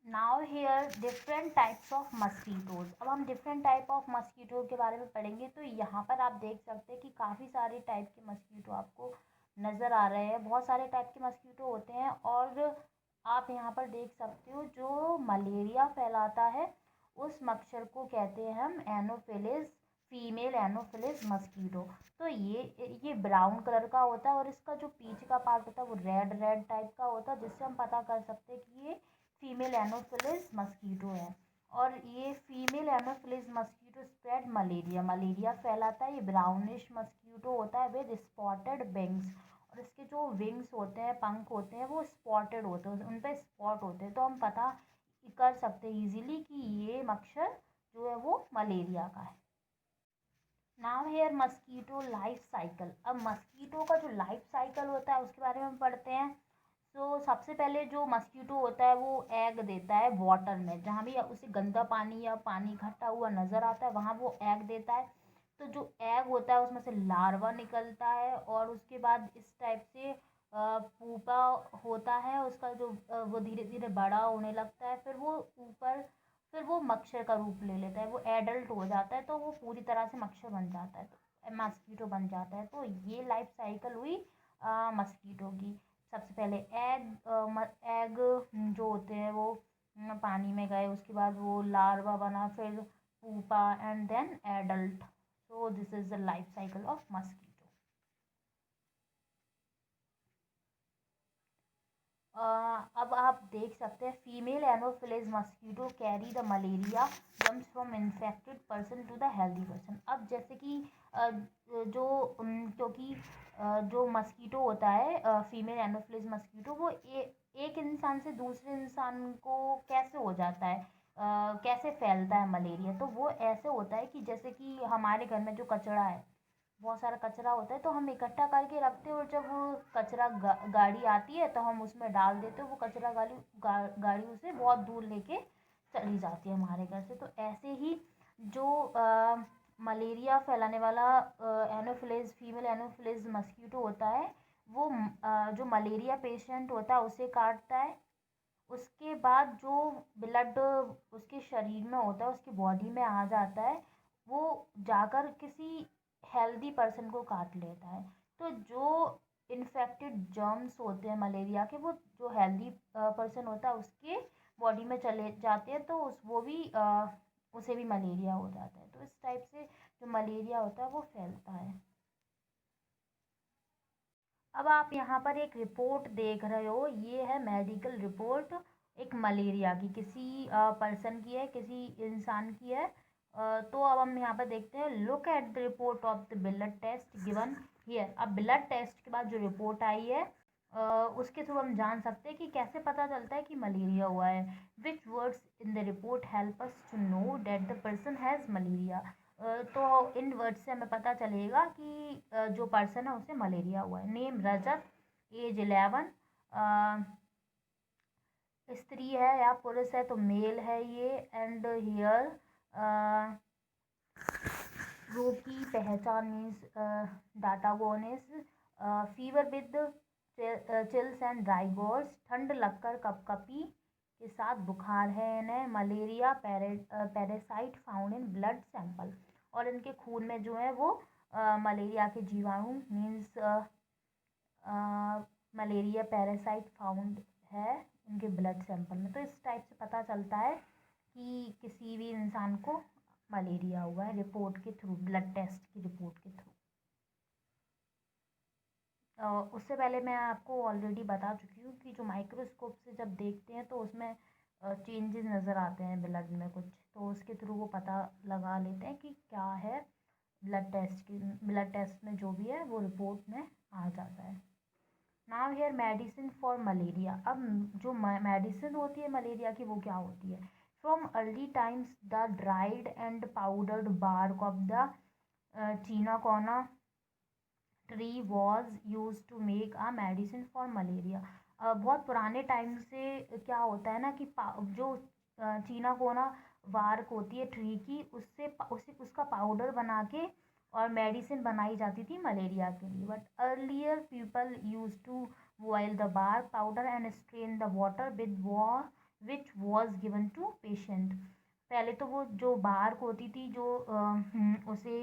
Now here different types of mosquitoes. अब हम different type of mosquito के बारे में पढ़ेंगे। तो यहाँ पर आप देख सकते हैं कि काफ़ी सारे टाइप के मस्कीटो आपको नज़र आ रहे हैं। बहुत सारे टाइप के मस्कीटो होते हैं और आप यहाँ पर देख सकते हो जो मलेरिया फैलाता है उस मच्छर को कहते हैं हम एनोफिलिस, फीमेल एनोफिलिस मस्कीटो। तो ये ब्राउन कलर का होता है और इसका जो पीछे का पार्ट होता है वो रेड रेड टाइप का होता है, जिससे हम पता कर सकते हैं कि ये फीमेल एनोफिलिस मस्कीटो है। और ये female anopheles mosquito spread malaria, malaria फैलाता है। ये ब्राउनिश मस्कीटो होता है विद स्पॉटेड विंग्स, और इसके जो विंग्स होते हैं, पंख होते हैं, वो स्पॉटेड होते हैं, उन पर स्पॉट होते हैं। तो हम पता कर सकते हैं इजीली कि ये मच्छर जो है वो मलेरिया का है। Now here mosquito life cycle. अब मस्कीटो का जो लाइफ साइकिल होता है उसके बारे में हम पढ़ते हैं। तो सबसे पहले जो मस्कीटो होता है वो एग देता है वाटर में, जहाँ भी उसे गंदा पानी या पानी इकट्ठा हुआ नज़र आता है वहाँ वो एग देता है। तो जो एग होता है उसमें से लार्वा निकलता है और उसके बाद इस टाइप से पूपा होता है उसका, जो वो धीरे धीरे बड़ा होने लगता है। फिर वो मच्छर का रूप ले लेता है, वो एडल्ट हो जाता है, तो वो पूरी तरह से मच्छर बन जाता है, तो मस्कीटो बन जाता है। तो ये लाइफ साइकिल हुई मस्कीटो की। सबसे पहले एग जो होते हैं वो पानी में गए, उसके बाद वो लार्वा बना, फिर pupa and then adult. So this is the life cycle of mosquito. अब आप देख सकते हैं female anopheles mosquito carry the malaria germs from infected person to the healthy person. अब जैसे कि क्योंकि जो मस्कीटो होता है फीमेल एनोफिलिस मस्कीटो, वो एक इंसान से दूसरे इंसान को कैसे हो जाता है, कैसे फैलता है मलेरिया। तो वो ऐसे होता है कि जैसे कि हमारे घर में जो कचरा है, बहुत सारा कचरा होता है, तो हम इकट्ठा करके रखते हैं और जब वो कचरा गाड़ी आती है तो हम उसमें डाल देते हैं। वो कचरा गाड़ी उसे बहुत दूर लेके चली जाती है हमारे घर से। तो ऐसे ही जो मलेरिया फैलाने वाला एनोफिलिस, फीमेल एनोफिलिस मस्कीटो होता है, वो जो मलेरिया पेशेंट होता है उसे काटता है। उसके बाद जो ब्लड उसके शरीर में होता है, उसकी बॉडी में आ जाता है, वो जाकर किसी हेल्दी पर्सन को काट लेता है। तो जो इन्फेक्टेड जर्म्स होते हैं मलेरिया के, वो जो हेल्दी पर्सन होता है उसके बॉडी में चले जाते हैं, तो उसे भी मलेरिया हो जाता है। तो इस टाइप से जो मलेरिया होता है वो फैलता है। अब आप यहाँ पर एक रिपोर्ट देख रहे हो, ये है मेडिकल रिपोर्ट एक मलेरिया की, किसी पर्सन की है, किसी इंसान की है। तो अब हम यहाँ पर देखते हैं, look at the report of the blood test given here. अब ब्लड टेस्ट के बाद जो रिपोर्ट आई है उसके थ्रू हम जान सकते हैं कि कैसे पता चलता है कि मलेरिया हुआ है। Which words in the report help us to know that the person has malaria. तो इन वर्ड से हमें पता चलेगा कि जो पर्सन है उसे मलेरिया हुआ है। नेम रजत, एज 11, स्त्री है या पुरुष है तो मेल है ये। एंड हियर रोग की पहचान means diagnosis, fever with chills and rigors, ठंड लगकर कपकपी के साथ बुखार है इन्हें, malaria parasite found in blood sample. और इनके खून में जो है वो मलेरिया के जीवाणु मीन्स मलेरिया पैरासाइट फाउंड है इनके ब्लड सैंपल में। तो इस टाइप से पता चलता है कि किसी भी इंसान को मलेरिया हुआ है रिपोर्ट के थ्रू, ब्लड टेस्ट की रिपोर्ट के थ्रू। उससे पहले मैं आपको ऑलरेडी बता चुकी हूँ कि जो माइक्रोस्कोप से जब देखते हैं तो उसमें चेंजेस नज़र आते हैं ब्लड में कुछ, तो उसके थ्रू वो पता लगा लेते हैं कि क्या है। ब्लड टेस्ट में जो भी है वो रिपोर्ट में आ जाता है। Now here medicine for malaria. अब जो मेडिसिन होती है मलेरिया की वो क्या होती है। From early times the dried and powdered bark of the cinchona tree was used to make a medicine for malaria. बहुत पुराने टाइम से क्या होता है ना कि जो चीनाकोना वार्क होती है ट्री की, उससे उसका पाउडर बना के और मेडिसिन बनाई जाती थी मलेरिया के लिए। But earlier people use to boil the bark powder and strain the water with which was given to patient. पहले तो वो जो बार्क होती थी जो उसे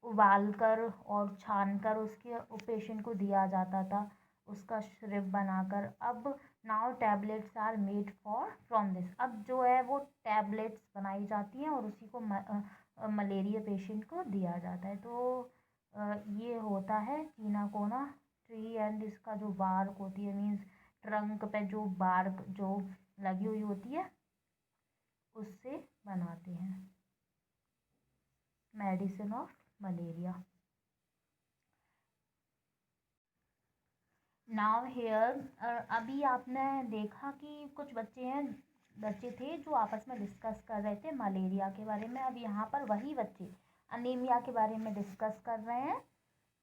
उबाल कर और छान कर उसके पेशेंट को दिया जाता था, उसका सिरप बनाकर। अब now tablets are made for from this. अब जो है वो टैबलेट्स बनाई जाती हैं और उसी को मलेरिया पेशेंट को दिया जाता है। तो ये होता है चीनाकोना ट्री एंड इसका जो बार्क होती है, मीन्स ट्रंक पे जो बार्क जो लगी हुई होती है उससे बनाते हैं medicine of malaria. Now here अभी आपने देखा कि कुछ बच्चे थे जो आपस में डिस्कस कर रहे थे मलेरिया के बारे में। अब यहाँ पर वही बच्चे अनीमिया के बारे में डिस्कस कर रहे हैं।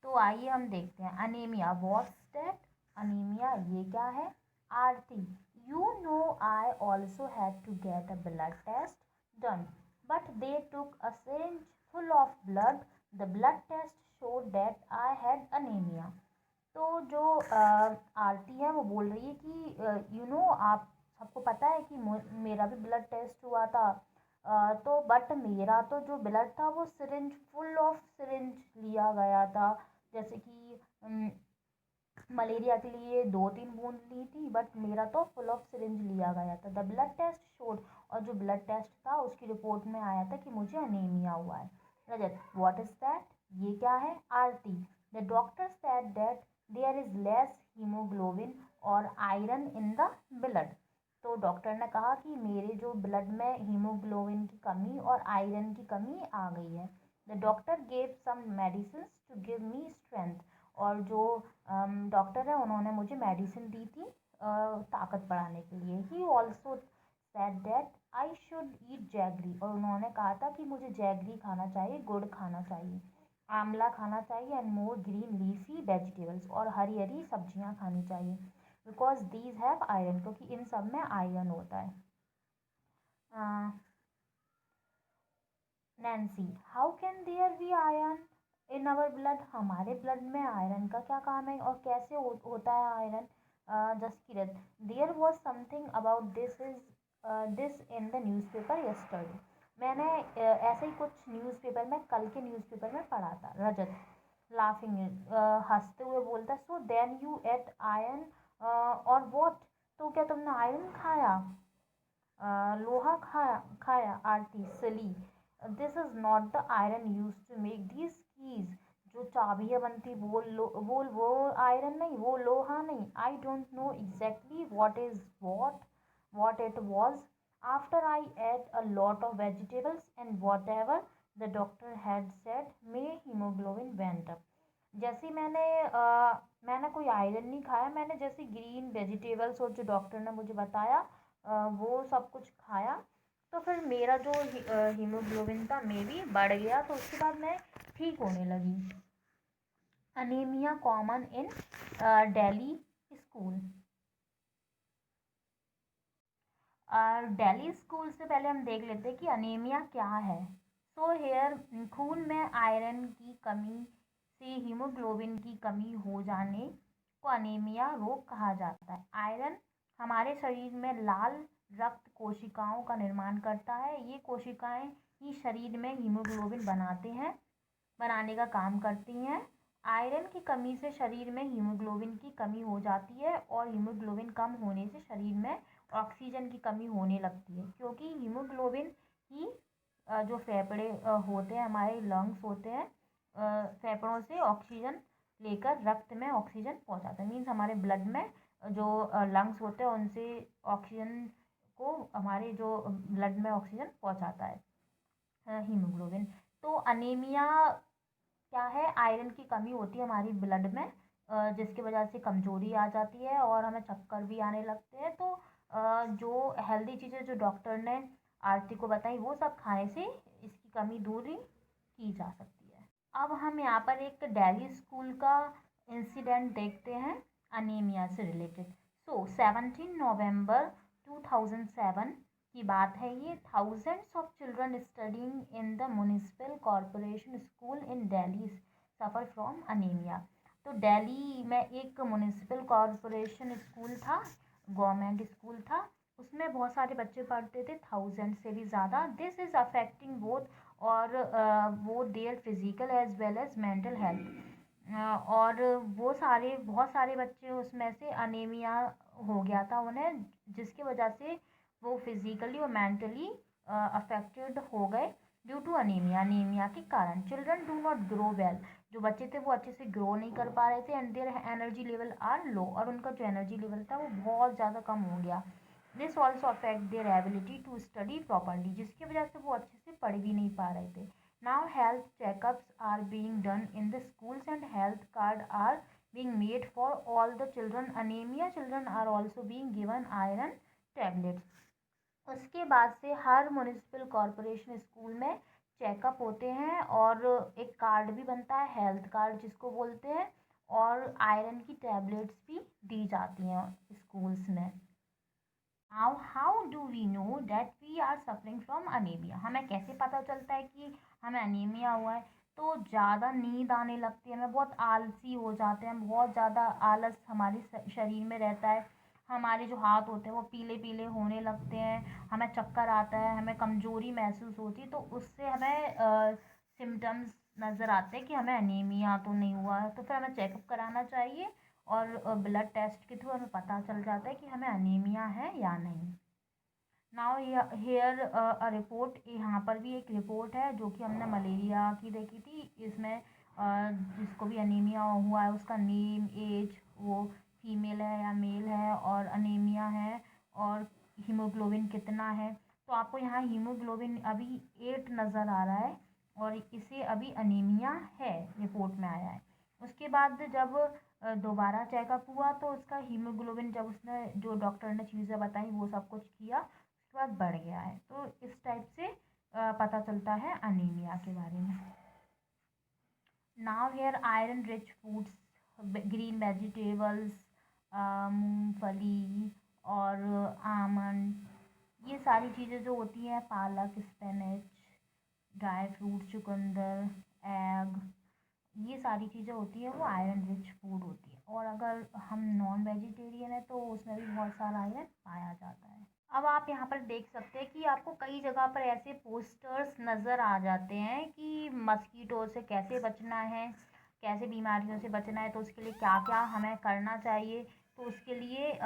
तो आइए हम देखते हैं अनीमिया। What's that? अनीमिया ये क्या है? Aarti, you know I also had to get a blood test done but they took a syringe full of blood. The blood test showed that I had anemia. तो जो आरती है वो बोल रही है कि आप सबको पता है कि मेरा भी ब्लड टेस्ट हुआ था। तो बट मेरा तो जो ब्लड था वो सिरिंज फुल ऑफ सिरिंज लिया गया था। जैसे कि मलेरिया के लिए 2-3 बूंद ली थी, बट मेरा तो फुल ऑफ सिरिंज लिया गया था। द ब्लड टेस्ट शोड, और जो ब्लड टेस्ट था उसकी रिपोर्ट में आया था कि मुझे अनीमिया हुआ है। Rajat, what is that? ये क्या है? Aarti, the doctor said that there is less haemoglobin और आयरन इन द ब्लड। तो डॉक्टर ने कहा कि मेरे जो ब्लड में हीमोग्लोबिन की कमी और आयरन की कमी आ गई है। The doctor gave some medicine to give me strength, और जो डॉक्टर है उन्होंने मुझे मेडिसिन दी थी ताकत बढ़ाने के लिए। He also said that I should eat jaggery, और उन्होंने कहा था कि मुझे जैगरी खाना चाहिए, गुड़ खाना चाहिए, आंवला खाना चाहिए, and more green leafy vegetables, और हरी हरी सब्जियां खानी चाहिए। बिकॉज दीज हैव आयरन, क्योंकि इन सब में आयरन होता है। Nancy, how can there be iron in our blood? हमारे ब्लड में आयरन का क्या काम है और कैसे होता है iron? Jaskirat, there was something about this in the newspaper yesterday. मैंने ऐसे ही कुछ न्यूज़पेपर में, कल के न्यूज़पेपर में पढ़ा था। रजत, लाफिंग, हंसते हुए बोलता, so then you ate iron और वॉट? तो क्या तुमने आयरन खाया? लोहा खाया खाया Aarti, silly, this is not the iron used to make these keys. जो चाबियाँ बनती वो आयरन नहीं, वो लोहा नहीं। I don't know exactly what it was. After I ate a lot of vegetables and whatever the doctor had said, my hemoglobin went up. जैसे मैंने कोई आयरन नहीं खाया, मैंने जैसे ग्रीन वेजिटेबल्स और जो डॉक्टर ने मुझे बताया वो सब कुछ खाया, तो फिर मेरा जो हीमोग्लोबिन था मे बी बढ़ गया, तो उसके बाद मैं ठीक होने लगी। Anaemia common in Delhi school. Delhi school से पहले हम देख लेते हैं कि अनीमिया क्या है। सो हेयर, खून में आयरन की कमी से हीमोग्लोबिन की कमी हो जाने को अनीमिया रोग कहा जाता है। आयरन हमारे शरीर में लाल रक्त कोशिकाओं का निर्माण करता है। ये कोशिकाएं ही शरीर में हीमोग्लोबिन बनाने का काम करती हैं। आयरन की कमी से शरीर में हीमोग्लोबिन की कमी हो जाती है, और हीमोग्लोबिन कम होने से शरीर में ऑक्सीजन की कमी होने लगती है, क्योंकि हीमोग्लोबिन ही जो फेफड़े होते हैं, हमारे लंग्स होते हैं, फेफड़ों से ऑक्सीजन लेकर रक्त में ऑक्सीजन पहुंचाता है। मीन्स हमारे ब्लड में जो लंग्स होते हैं उनसे ऑक्सीजन को हमारे जो ब्लड में ऑक्सीजन पहुंचाता है हीमोग्लोबिन। तो अनीमिया क्या है? आयरन की कमी होती है हमारी ब्लड में, जिसकी वजह से कमज़ोरी आ जाती है और हमें चक्कर भी आने लगते हैं। तो जो हेल्दी चीज़ें जो डॉक्टर ने आरती को बताई वो सब खाने से इसकी कमी दूरी की जा सकती है। अब हम यहाँ पर एक दिल्ली स्कूल का इंसिडेंट देखते हैं अनीमिया से रिलेटेड। सो 17 नवंबर 2007 की बात है ये। Thousands of children studying in the municipal corporation school in Delhi suffer from anaemia. तो दिल्ली में एक म्यूनिसिपल कॉरपोरेशन स्कूल था, गवर्नमेंट स्कूल था, उसमें बहुत सारे बच्चे पढ़ते थे, 1000 से भी ज़्यादा। दिस इज़ अफेक्टिंग बोथ और वो their physical as well as mental health. और वो सारे बहुत सारे बच्चे उसमें से अनीमिया हो गया था उन्हें, जिसकी वजह से वो फिजिकली और मेंटली अफेक्टेड हो गए ड्यू टू अनीमिया, अनीमिया के कारण। Children do not grow well, जो बच्चे थे वो अच्छे से ग्रो नहीं कर पा रहे थे, and their energy level are low, और उनका जो एनर्जी लेवल था वो बहुत ज़्यादा कम हो गया। This also affect their ability to study properly, जिसकी वजह से वो अच्छे से पढ़ भी नहीं पा रहे थे। Now health checkups are being done in the schools and health card are being made for all the children. Anemia children are also being given iron tablets. उसके बाद से हर म्यूनिसिपल कॉरपोरेशन स्कूल में चेकअप होते हैं और एक card भी बनता है, हेल्थ कार्ड जिसको बोलते हैं, और आयरन की टैबलेट्स भी दी जाती हैं स्कूल्स में। Now how do we know that we are suffering from anaemia, हमें कैसे पता चलता है कि हमें अनीमिया हुआ है? तो ज़्यादा नींद आने लगती है, हमें बहुत आलसी हो जाते हैं, बहुत ज़्यादा आलस हमारे शरीर में रहता है, हमारे जो हाथ होते हैं वो पीले पीले होने लगते हैं, हमें चक्कर आता है, हमें कमज़ोरी महसूस होती है। तो उससे हमें सिम्टम्स नज़र आते हैं कि हमें अनीमिया तो नहीं हुआ है, तो फिर हमें चेकअप कराना चाहिए और ब्लड टेस्ट के थ्रू हमें पता चल जाता है कि हमें अनीमिया है या नहीं। नाउ हेयर अ रिपोर्ट, यहाँ पर भी एक रिपोर्ट है जो कि हमने मलेरिया की देखी थी। इसमें जिसको भी अनीमिया हुआ है उसका नेम, एज, वो फीमेल है या मेल है, और अनीमिया है, और हीमोग्लोबिन कितना है। तो आपको यहाँ हीमोग्लोबिन अभी 8 नज़र आ रहा है और इसे अभी अनीमिया है, रिपोर्ट में आया है। उसके बाद जब दोबारा चेकअप हुआ तो उसका हीमोग्लोबिन, जब उसने जो डॉक्टर ने चीज़ें बताई वो सब कुछ किया, उसके बाद बढ़ गया है। तो इस टाइप से पता चलता है अनीमिया के बारे में। Now here iron rich foods, green vegetables, मूंगफली और आमंड, ये सारी चीज़ें जो होती हैं, पालक, स्पिनच, ड्राई फ्रूट, चुकंदर, एग, ये सारी चीज़ें होती हैं वो आयरन रिच फूड होती है। और अगर हम नॉन वेजिटेरियन है तो उसमें भी बहुत सारा आयरन पाया जाता है। अब आप यहाँ पर देख सकते हैं कि आपको कई जगह पर ऐसे पोस्टर्स नज़र आ जाते हैं कि मस्कीटो से कैसे बचना है, कैसे बीमारियों से बचना है, तो उसके लिए क्या क्या हमें करना चाहिए। तो उसके लिए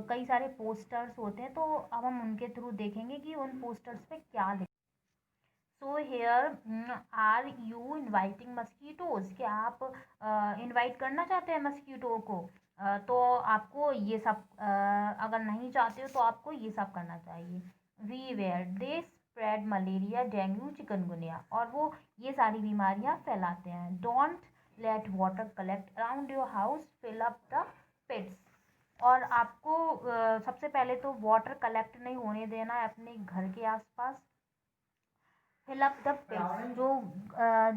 कई सारे पोस्टर्स होते हैं, तो अब हम उनके थ्रू देखेंगे कि उन पोस्टर्स पे क्या लिखा। So here are you inviting mosquitoes, क्या आप इनवाइट करना चाहते हैं मस्कीटो को? तो आपको ये सब अगर नहीं चाहते हो तो आपको ये सब करना चाहिए। We where they spread malaria, dengue, chikungunya, और वो ये सारी बीमारियां फैलाते हैं। Don't let water collect around your house, fill up the pits, और आपको सबसे पहले तो वाटर कलेक्ट नहीं होने देना है अपने घर के आसपास। फिल अप द पिट्स,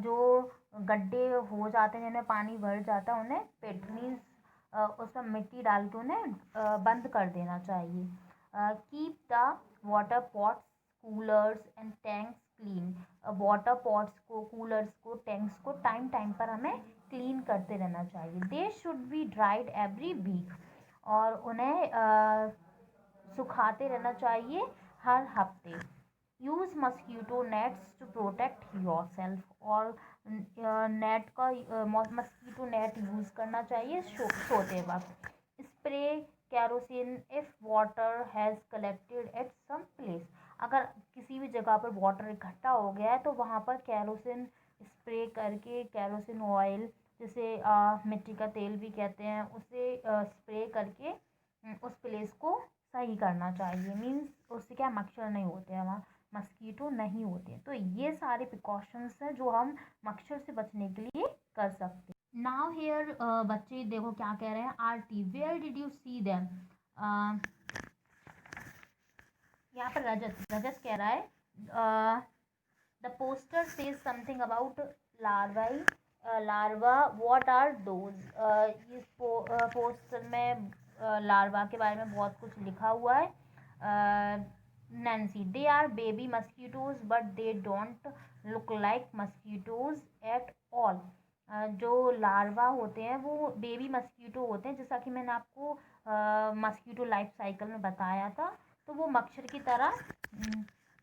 जो गड्ढे हो जाते हैं जिनमें पानी भर जाता है उन्हें पिट मीन्स उसमें मिट्टी डाल के उन्हें बंद कर देना चाहिए। Keep the water pots, coolers and tanks clean, water pots को, कूलर्स को, टैंक्स को टाइम टाइम पर हमें क्लीन करते रहना चाहिए। They should be dried every week, और उन्हें सुखाते रहना चाहिए हर हफ्ते। Use mosquito nets to protect your self, और नेट का मस्कीटो नेट यूज़ करना चाहिए सोते वक्त। Spray kerosene if water has collected at some place, अगर किसी भी जगह पर वाटर इकट्ठा हो गया है तो वहाँ पर कैरोसिन स्प्रे करके, कैरोसिन ऑयल जिसे मिट्टी का तेल भी कहते हैं, उसे स्प्रे करके उस प्लेस को सही करना चाहिए। मीन्स उससे क्या, मच्छर नहीं होते हैं वहाँ, मस्कीटो नहीं होते। तो ये सारे प्रिकॉशंस हैं जो हम मच्छर से बचने के लिए कर सकते हैं। नाउ हेयर बच्चे देखो क्या कह रहे हैं। Aarti, where did you see them? यहाँ पर रजत रजत कह रहा है the poster says something about larvae, larva, what are those. इस पोस्टर में लार्वा के बारे में बहुत कुछ लिखा हुआ है। Nancy, they are baby mosquitoes but they don't look like mosquitoes at all. जो लार्वा होते हैं वो बेबी मस्कीटो होते हैं, जैसा कि मैंने आपको मस्कीटो लाइफ साइकिल में बताया था, तो वो मच्छर की तरह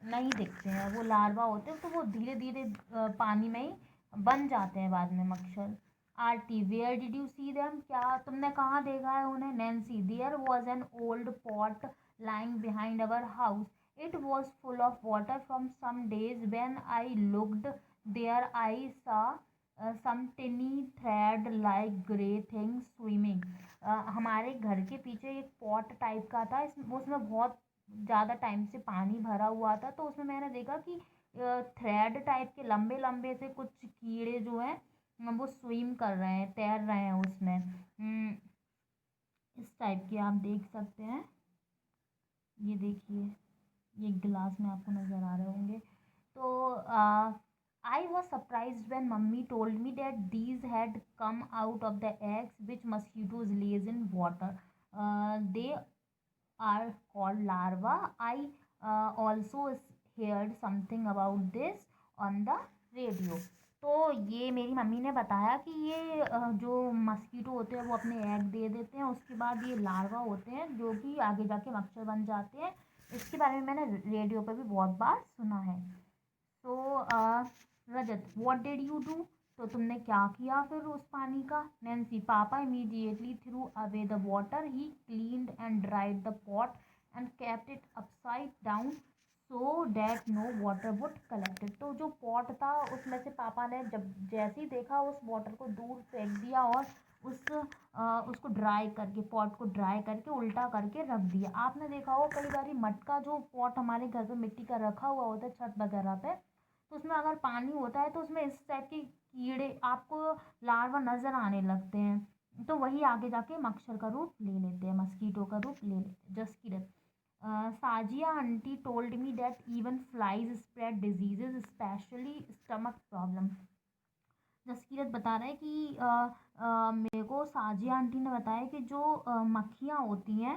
नहीं दिखते हैं। वो लार्वा होते हैं, तो वो धीरे धीरे पानी में ही बन जाते हैं बाद में मच्छर। Aarti, where did you see them? क्या तुमने कहाँ देखा है उन्हें? Nancy, there was an old pot lying behind our house. It was full of water from some days. When I looked there, I saw some tiny thread like grey things swimming. हमारे घर के पीछे एक pot type का था, उसमें बहुत ज़्यादा टाइम से पानी भरा हुआ था, तो उसमें मैंने देखा कि थ्रेड टाइप के लंबे लंबे से कुछ कीड़े जो हैं वो स्विम कर रहे हैं, तैर रहे हैं उसमें। इस टाइप के आप देख सकते हैं। ये देखिए, ये गिलास में आपको नज़र आ रहे होंगे। तो I was surprise when mummy told me that these had come out of the eggs which mosquitoes lays in water. They are called larva. I also heard something about this on the radio. तो ये मेरी mummy ने बताया कि ये जो mosquito होते हैं वो अपने एग दे देते हैं, उसके बाद ये लार्वा होते हैं जो कि आगे जाके मच्छर बन जाते हैं। इसके बारे में मैंने रेडियो पर भी बहुत बार सुना है। तो रजत, व्हाट डिड यू डू? तो तुमने क्या किया फिर उस पानी का? Nancy, papa immediately threw away the water, he cleaned and dried the pot and kept it upside down so that no water would collected. तो जो पॉट था उसमें से पापा ने जब जैसे ही देखा उस वाटर को दूर फेंक दिया और उसको ड्राई करके, पॉट को ड्राई करके उल्टा करके रख दिया। आपने देखा हो कई बार मटका जो पॉट हमारे घर पे मिट्टी का रखा हुआ होता है छत वगैरह पे, तो उसमें अगर पानी होता है तो उसमें इस टाइप के कीड़े आपको लार्वा नज़र आने लगते हैं, तो वही आगे जाके मच्छर का रूप ले लेते हैं, मस्कीटो का रूप ले लेते हैं। Jaskirat, Sajiya aunty told me that even flies spread diseases specially stomach problem. Jaskirat बता रहा है कि मेरे को साजिया आंटी ने बताया कि जो मक्खियाँ होती हैं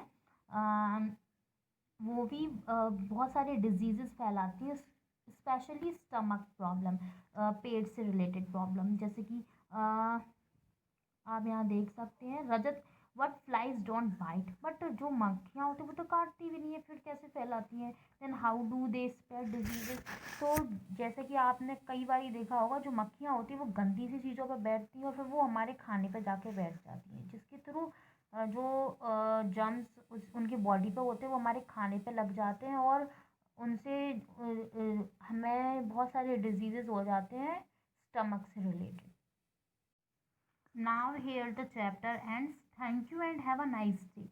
वो भी बहुत सारे डिजीज़ेस फैलाती है, स्पेशली स्टमक प्रॉब्लम, पेट से रिलेटेड प्रॉब्लम। जैसे कि आप यहाँ देख सकते हैं। Rajat, what flies don't bite? But जो मक्खियाँ होती हैं वो तो काटती भी नहीं है, फिर कैसे फैलाती हैं? Then how do they spread diseases? तो जैसे कि आपने कई बार देखा होगा, जो मक्खियाँ होती हैं वो गंदी सी चीज़ों पर बैठती हैं और फिर वो हमारे खाने पर जाके बैठ जाती हैं, जिसके थ्रू जो जर्म्स उनकी बॉडी पे होते हैं वो हमारे खाने पे लग जाते हैं और उनसे हमें बहुत सारे डिजीजेस हो जाते हैं स्टमक से related. Now here the chapter ends. Thank you and have a nice day.